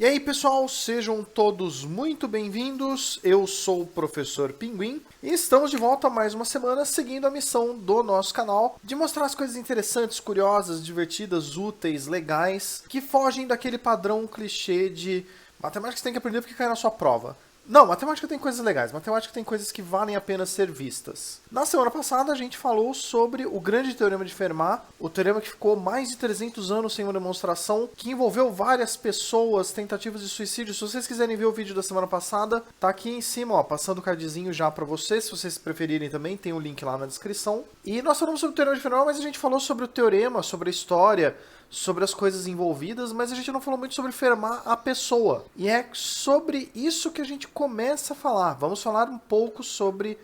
E aí pessoal, sejam todos muito bem-vindos, eu sou o Professor Pinguim e estamos de volta mais uma semana seguindo a missão do nosso canal de mostrar as coisas interessantes, curiosas, divertidas, úteis, legais, que fogem daquele padrão clichê de matemática você tem que aprender porque cai na sua prova. Não, matemática tem coisas legais, matemática tem coisas que valem a pena ser vistas. Na semana passada a gente falou sobre o grande teorema de Fermat, o teorema que ficou mais de 300 anos sem uma demonstração, que envolveu várias pessoas, tentativas de suicídio. Se vocês quiserem ver o vídeo da semana passada, tá aqui em cima, ó, passando o cardzinho já pra vocês, se vocês preferirem também, tem o link lá na descrição. E nós falamos sobre o teorema de Fermat, mas a gente falou sobre o teorema, sobre a história, sobre as coisas envolvidas, mas a gente não falou muito sobre Fermat, a pessoa. E é sobre isso que a gente começa a falar. Vamos falar um pouco sobre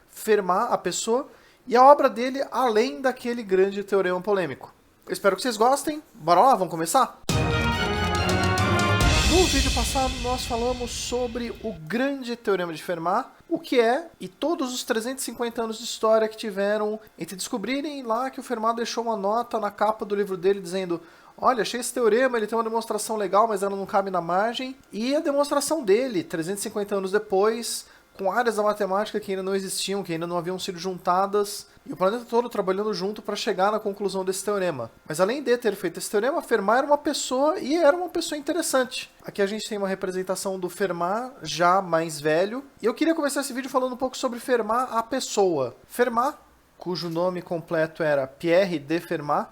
Fermat, a pessoa, e a obra dele, além daquele grande teorema polêmico. Eu espero que vocês gostem. Bora lá, vamos começar? No vídeo passado nós falamos sobre o grande teorema de Fermat, o que é, e todos os 350 anos de história que tiveram entre descobrirem lá que o Fermat deixou uma nota na capa do livro dele dizendo: olha, achei esse teorema, ele tem uma demonstração legal, mas ela não cabe na margem. E a demonstração dele, 350 anos depois, com áreas da matemática que ainda não existiam, que ainda não haviam sido juntadas, e o planeta todo trabalhando junto para chegar na conclusão desse teorema. Mas além de ter feito esse teorema, Fermat era uma pessoa, e era uma pessoa interessante. Aqui a gente tem uma representação do Fermat já mais velho, e eu queria começar esse vídeo falando um pouco sobre Fermat, a pessoa. Fermat, cujo nome completo era Pierre de Fermat,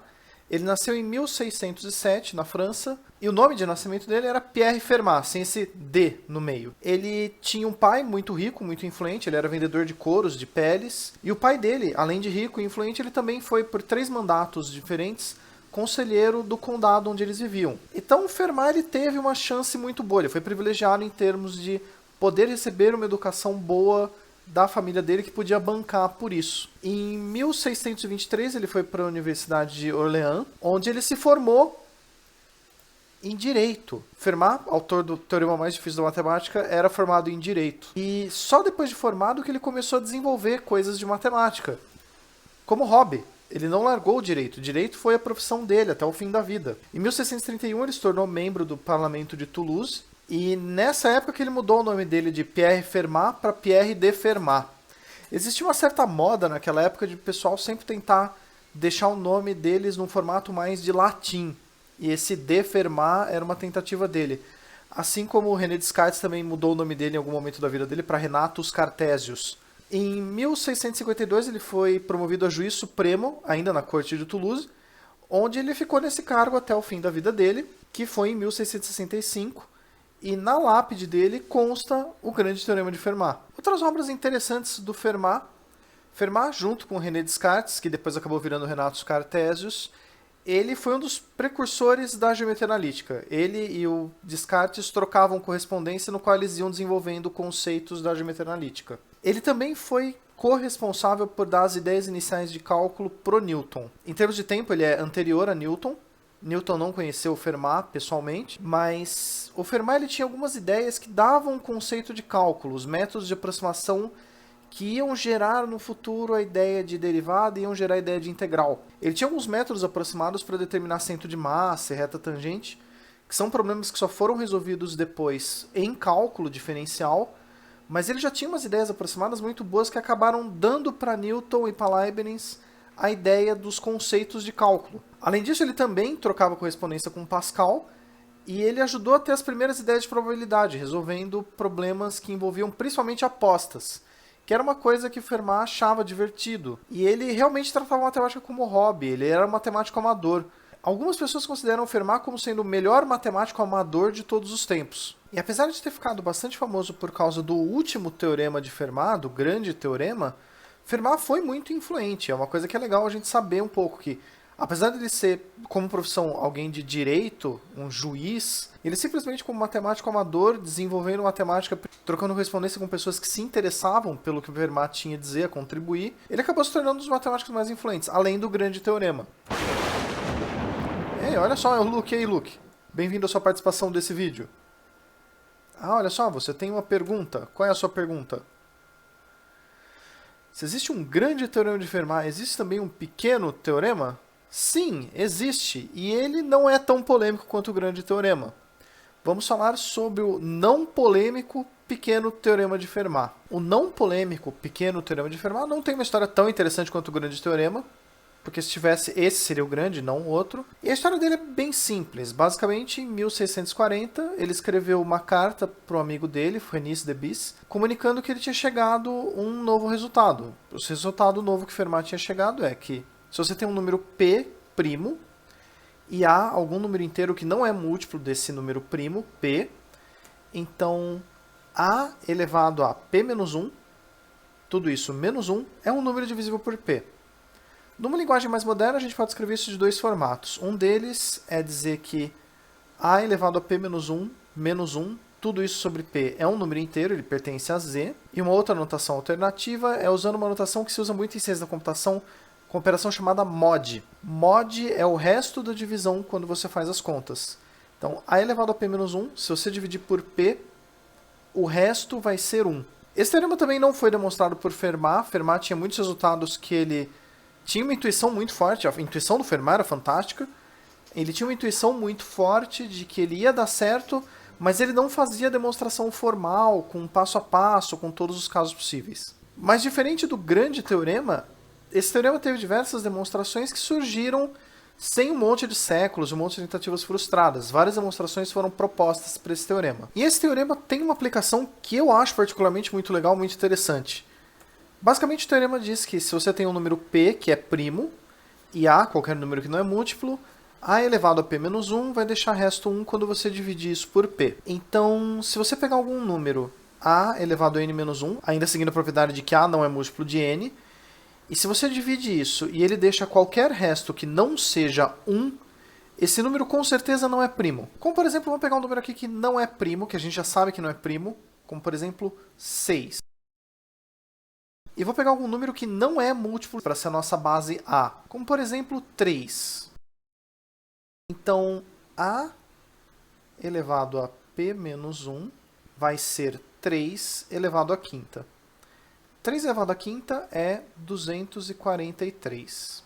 ele nasceu em 1607, na França, e o nome de nascimento dele era Pierre Fermat, sem esse D no meio. Ele tinha um pai muito rico, muito influente, ele era vendedor de couros, de peles, e o pai dele, além de rico e influente, ele também foi, por 3 mandatos diferentes, conselheiro do condado onde eles viviam. Então o Fermat ele teve uma chance muito boa, ele foi privilegiado em termos de poder receber uma educação boa da família dele, que podia bancar por isso. Em 1623 ele foi para a Universidade de Orleans, onde ele se formou em Direito. Fermat, autor do teorema mais difícil da matemática, era formado em Direito. E só depois de formado que ele começou a desenvolver coisas de matemática, como hobby. Ele não largou o Direito. Direito foi a profissão dele até o fim da vida. Em 1631 ele se tornou membro do Parlamento de Toulouse, e nessa época que ele mudou o nome dele de Pierre Fermat para Pierre de Fermat. Existia uma certa moda naquela época de pessoal sempre tentar deixar o nome deles num formato mais de latim. E esse de Fermat era uma tentativa dele. Assim como o René Descartes também mudou o nome dele em algum momento da vida dele para Renatus Cartesius. Em 1652 ele foi promovido a juiz supremo, ainda na corte de Toulouse, onde ele ficou nesse cargo até o fim da vida dele, que foi em 1665. E na lápide dele consta o grande teorema de Fermat. Outras obras interessantes do Fermat, junto com René Descartes, que depois acabou virando Renatus Cartesius, ele foi um dos precursores da geometria analítica. Ele e o Descartes trocavam correspondência no qual eles iam desenvolvendo conceitos da geometria analítica. Ele também foi corresponsável por dar as ideias iniciais de cálculo pro Newton. Em termos de tempo, ele é anterior a Newton. Newton não conheceu o Fermat pessoalmente, mas o Fermat ele tinha algumas ideias que davam um conceito de cálculo, os métodos de aproximação que iam gerar no futuro a ideia de derivada e iam gerar a ideia de integral. Ele tinha alguns métodos aproximados para determinar centro de massa e reta tangente, que são problemas que só foram resolvidos depois em cálculo diferencial, mas ele já tinha umas ideias aproximadas muito boas que acabaram dando para Newton e para Leibniz a ideia dos conceitos de cálculo. Além disso, ele também trocava correspondência com Pascal, e ele ajudou a ter as primeiras ideias de probabilidade, resolvendo problemas que envolviam principalmente apostas, que era uma coisa que Fermat achava divertido. E ele realmente tratava a matemática como hobby, ele era um matemático amador. Algumas pessoas consideram Fermat como sendo o melhor matemático amador de todos os tempos. E apesar de ter ficado bastante famoso por causa do último teorema de Fermat, do grande teorema, Fermat foi muito influente. É uma coisa que é legal a gente saber um pouco que, apesar de ele ser, como profissão, alguém de direito, um juiz, ele simplesmente, como matemático amador, desenvolvendo matemática, trocando correspondência com pessoas que se interessavam pelo que o Fermat tinha a dizer, a contribuir, ele acabou se tornando um dos matemáticos mais influentes, além do grande teorema. Ei, olha só, é o Luke. E aí, Luke? Bem-vindo à sua participação desse vídeo. Ah, olha só, você tem uma pergunta. Qual é a sua pergunta? Se existe um grande teorema de Fermat, existe também um pequeno teorema? Sim, existe, e ele não é tão polêmico quanto o grande teorema. vamos falar sobre o não polêmico pequeno teorema de Fermat. O não polêmico pequeno teorema de Fermat não tem uma história tão interessante quanto o grande teorema, porque se tivesse, esse seria o grande, não o outro. E a história dele é bem simples. Basicamente, em 1640, ele escreveu uma carta para o amigo dele, Renis de Bis, comunicando que ele tinha chegado um novo resultado. O resultado novo que Fermat tinha chegado é que, se você tem um número P primo, e há algum número inteiro que não é múltiplo desse número primo, P, então A elevado a P menos 1, tudo isso menos 1, é um número divisível por P. Numa linguagem mais moderna, a gente pode escrever isso de dois formatos. Um deles é dizer que A elevado a P menos 1, tudo isso sobre P é um número inteiro, ele pertence a Z. E uma outra notação alternativa é usando uma notação que se usa muito em ciência da computação, com operação chamada mod. Mod é o resto da divisão quando você faz as contas. Então, A elevado a P menos 1, se você dividir por P, o resto vai ser 1. Esse teorema também não foi demonstrado por Fermat. Fermat tinha muitos resultados que ele tinha uma intuição muito forte, a intuição do Fermat era fantástica, ele tinha uma intuição muito forte de que ele ia dar certo, mas ele não fazia demonstração formal, com passo a passo, com todos os casos possíveis. Mas diferente do grande teorema, esse teorema teve diversas demonstrações que surgiram sem um monte de séculos, um monte de tentativas frustradas. Várias demonstrações foram propostas para esse teorema. E esse teorema tem uma aplicação que eu acho particularmente muito legal, muito interessante. Basicamente, o teorema diz que se você tem um número P, que é primo, e A, qualquer número que não é múltiplo, A elevado a P menos 1 vai deixar resto 1 quando você dividir isso por P. Então, se você pegar algum número A elevado a N menos 1, ainda seguindo a propriedade de que A não é múltiplo de N, e se você divide isso e ele deixa qualquer resto que não seja 1, esse número com certeza não é primo. Como, por exemplo, vamos pegar um número aqui que não é primo, que a gente já sabe que não é primo, como, por exemplo, 6. E vou pegar algum número que não é múltiplo para ser a nossa base A, como por exemplo 3. Então, A elevado a P menos 1 vai ser 3 elevado à quinta. 3 elevado à quinta é 243.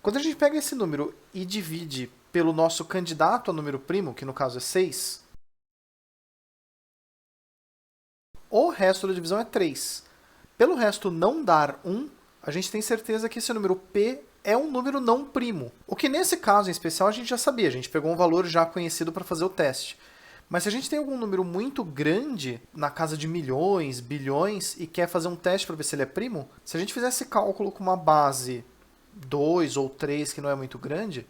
Quando a gente pega esse número e divide pelo nosso candidato a número primo, que no caso é 6, o resto da divisão é 3. Pelo resto não dar 1, a gente tem certeza que esse número P é um número não primo. O que nesse caso em especial a gente já sabia, a gente pegou um valor já conhecido para fazer o teste. Mas se a gente tem algum número muito grande, na casa de milhões, bilhões, e quer fazer um teste para ver se ele é primo, se a gente fizer esse cálculo com uma base 2 ou 3, que não é muito grande,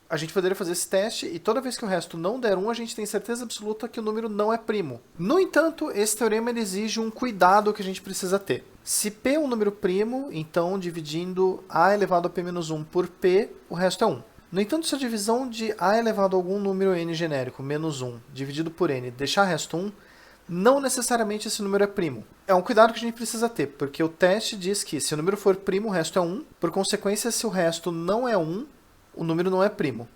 a gente poderia fazer esse teste e toda vez que o resto não der 1, a gente tem certeza absoluta que o número não é primo. No entanto, esse teorema ele exige um cuidado que a gente precisa ter. Se P é um número primo, então dividindo A elevado a P menos 1 por P, o resto é 1. No entanto, se a divisão de A elevado a algum número n genérico, menos 1, dividido por n, deixar resto 1, não necessariamente esse número é primo. É um cuidado que a gente precisa ter, porque o teste diz que se o número for primo, o resto é 1. Por consequência, se o resto não é 1, o número não é primo.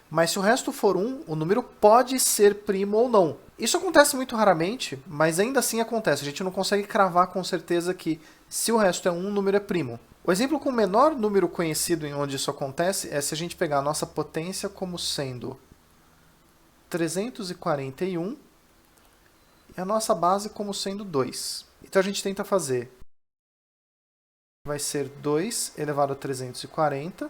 Mas se o resto for 1, o número pode ser primo ou não. Isso acontece muito raramente, mas ainda assim acontece. A gente não consegue cravar com certeza que se o resto é 1, o número é primo. O exemplo com o menor número conhecido em onde isso acontece é se a gente pegar a nossa potência como sendo 341 e a nossa base como sendo 2. Então a gente tenta fazer. Vai ser 2 elevado a 340.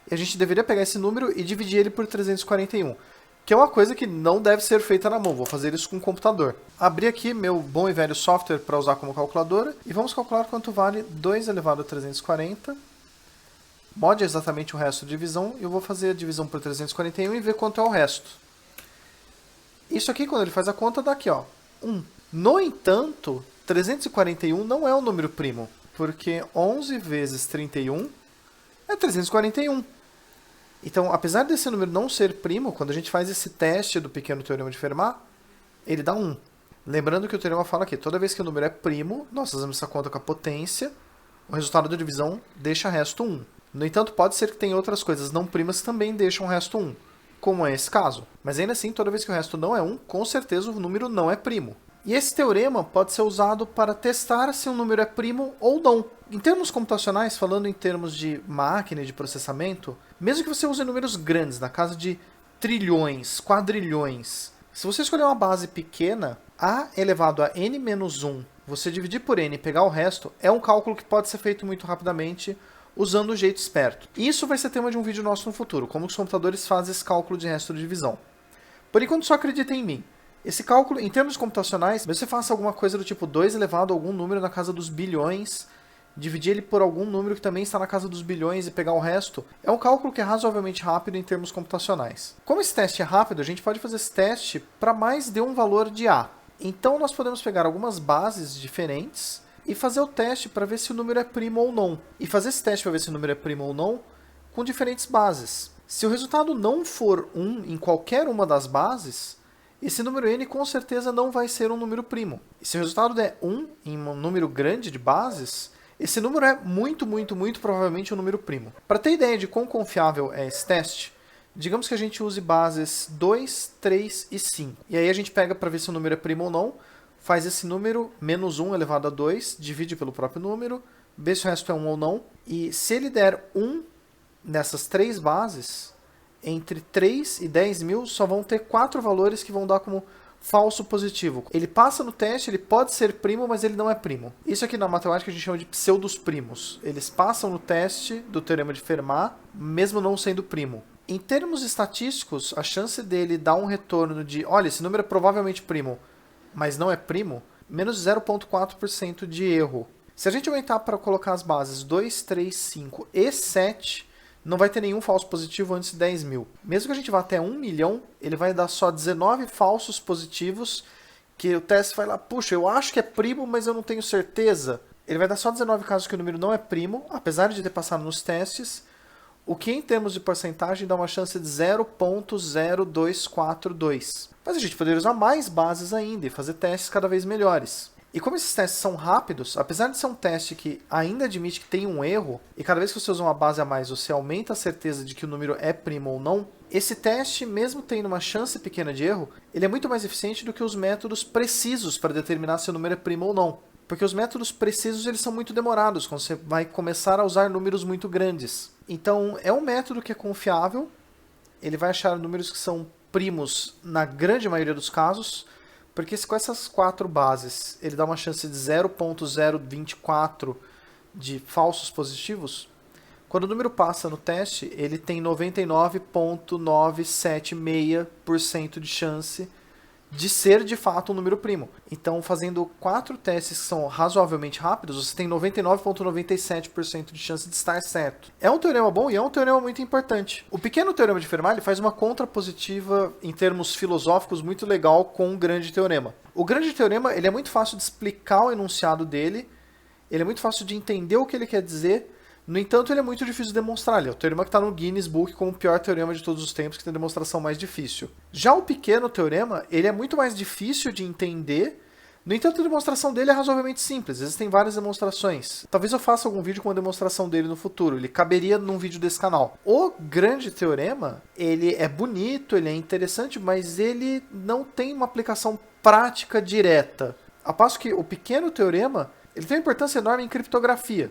E a gente deveria pegar esse número e dividir ele por 341, que é uma coisa que não deve ser feita na mão. Vou fazer isso com o computador. Abri aqui meu bom e velho software para usar como calculadora e vamos calcular quanto vale 2 elevado a 340. Mod é exatamente o resto da divisão e eu vou fazer a divisão por 341 e ver quanto é o resto. Isso aqui, quando ele faz a conta, dá aqui, ó, 1. No entanto, 341 não é um número primo, porque 11 vezes 31 é 341. Então, apesar desse número não ser primo, quando a gente faz esse teste do pequeno teorema de Fermat, ele dá 1. Lembrando que o teorema fala que toda vez que o número é primo, nós fazemos essa conta com a potência, o resultado da divisão deixa resto 1. No entanto, pode ser que tenha outras coisas não primas que também deixam resto 1, como é esse caso. Mas ainda assim, toda vez que o resto não é 1, com certeza o número não é primo. E esse teorema pode ser usado para testar se um número é primo ou não. Em termos computacionais, falando em termos de máquina e de processamento, mesmo que você use números grandes, na casa de trilhões, quadrilhões. Se você escolher uma base pequena, a elevado a n-1, você dividir por n e pegar o resto, é um cálculo que pode ser feito muito rapidamente usando o jeito esperto. Isso vai ser tema de um vídeo nosso no futuro, como os computadores fazem esse cálculo de resto de divisão. Por enquanto, só acredita em mim. Esse cálculo, em termos computacionais, mesmo que você faça alguma coisa do tipo 2 elevado a algum número na casa dos bilhões, dividir ele por algum número que também está na casa dos bilhões e pegar o resto, é um cálculo que é razoavelmente rápido em termos computacionais. Como esse teste é rápido, a gente pode fazer esse teste para mais de um valor de A. Então nós podemos pegar algumas bases diferentes e fazer o teste para ver se o número é primo ou não. E fazer esse teste para ver se o número é primo ou não com diferentes bases. Se o resultado não for 1 em qualquer uma das bases, esse número n com certeza não vai ser um número primo. E se o resultado der 1 em um número grande de bases, esse número é muito provavelmente um número primo. Para ter ideia de quão confiável é esse teste, digamos que a gente use bases 2, 3 e 5. E aí a gente pega para ver se o número é primo ou não, faz esse número, menos 1 elevado a 2, divide pelo próprio número, vê se o resto é 1 ou não. E se ele der 1 nessas 3 bases, entre 3 e 10 mil só vão ter 4 valores que vão dar como falso positivo. Ele passa no teste, ele pode ser primo, mas ele não é primo. Isso aqui na matemática a gente chama de pseudos primos. Eles passam no teste do teorema de Fermat, mesmo não sendo primo. Em termos estatísticos, a chance dele dar um retorno de, olha, esse número é provavelmente primo, mas não é primo, menos 0,4% de erro. Se a gente aumentar para colocar as bases 2, 3, 5 e 7, não vai ter nenhum falso positivo antes de 10 mil. Mesmo que a gente vá até 1 milhão, ele vai dar só 19 falsos positivos, que o teste vai lá, puxa, eu acho que é primo, mas eu não tenho certeza. Ele vai dar só 19 casos que o número não é primo, apesar de ter passado nos testes, o que em termos de porcentagem dá uma chance de 0,0242. Mas a gente poderia usar mais bases ainda e fazer testes cada vez melhores. E como esses testes são rápidos, apesar de ser um teste que ainda admite que tem um erro, e cada vez que você usa uma base a mais, você aumenta a certeza de que o número é primo ou não, esse teste, mesmo tendo uma chance pequena de erro, ele é muito mais eficiente do que os métodos precisos para determinar se o número é primo ou não. Porque os métodos precisos eles são muito demorados, quando você vai começar a usar números muito grandes. Então, é um método que é confiável, ele vai achar números que são primos na grande maioria dos casos, porque se com essas 4 bases ele dá uma chance de 0,024 de falsos positivos, quando o número passa no teste, ele tem 99,976% de chance de ser de fato um número primo. Então, fazendo 4 testes que são razoavelmente rápidos, você tem 99,97% de chance de estar certo. É um teorema bom e é um teorema muito importante. O pequeno teorema de Fermat ele faz uma contrapositiva em termos filosóficos muito legal com o grande teorema. O grande teorema ele é muito fácil de explicar o enunciado dele, ele é muito fácil de entender o que ele quer dizer. No entanto, ele é muito difícil de demonstrar. Ele é o teorema que está no Guinness Book como o pior teorema de todos os tempos, que tem a demonstração mais difícil. Já o pequeno teorema, ele é muito mais difícil de entender. No entanto, a demonstração dele é razoavelmente simples. Existem várias demonstrações. Talvez eu faça algum vídeo com a demonstração dele no futuro. Ele caberia num vídeo desse canal. O grande teorema, ele é bonito, ele é interessante, mas ele não tem uma aplicação prática direta. A passo que o pequeno teorema, ele tem uma importância enorme em criptografia.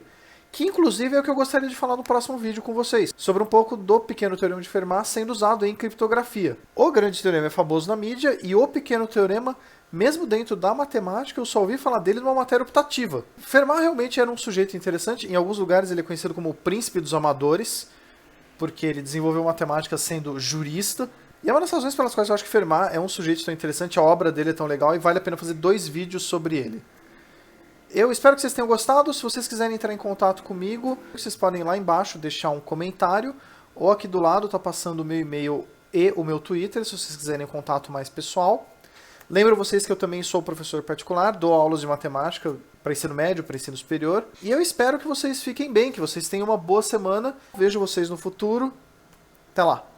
Que inclusive é o que eu gostaria de falar no próximo vídeo com vocês, sobre um pouco do pequeno teorema de Fermat sendo usado em criptografia. O grande teorema é famoso na mídia e o pequeno teorema, mesmo dentro da matemática, eu só ouvi falar dele numa matéria optativa. Fermat realmente era um sujeito interessante, em alguns lugares ele é conhecido como o príncipe dos amadores, porque ele desenvolveu matemática sendo jurista, e é uma das razões pelas quais eu acho que Fermat é um sujeito tão interessante, a obra dele é tão legal e vale a pena fazer 2 vídeos sobre ele. Eu espero que vocês tenham gostado. Se vocês quiserem entrar em contato comigo, vocês podem ir lá embaixo deixar um comentário, ou aqui do lado está passando o meu e-mail e o meu Twitter, se vocês quiserem um contato mais pessoal. Lembro vocês que eu também sou professor particular, dou aulas de matemática para ensino médio, para ensino superior. E eu espero que vocês fiquem bem, que vocês tenham uma boa semana. Vejo vocês no futuro. Até lá!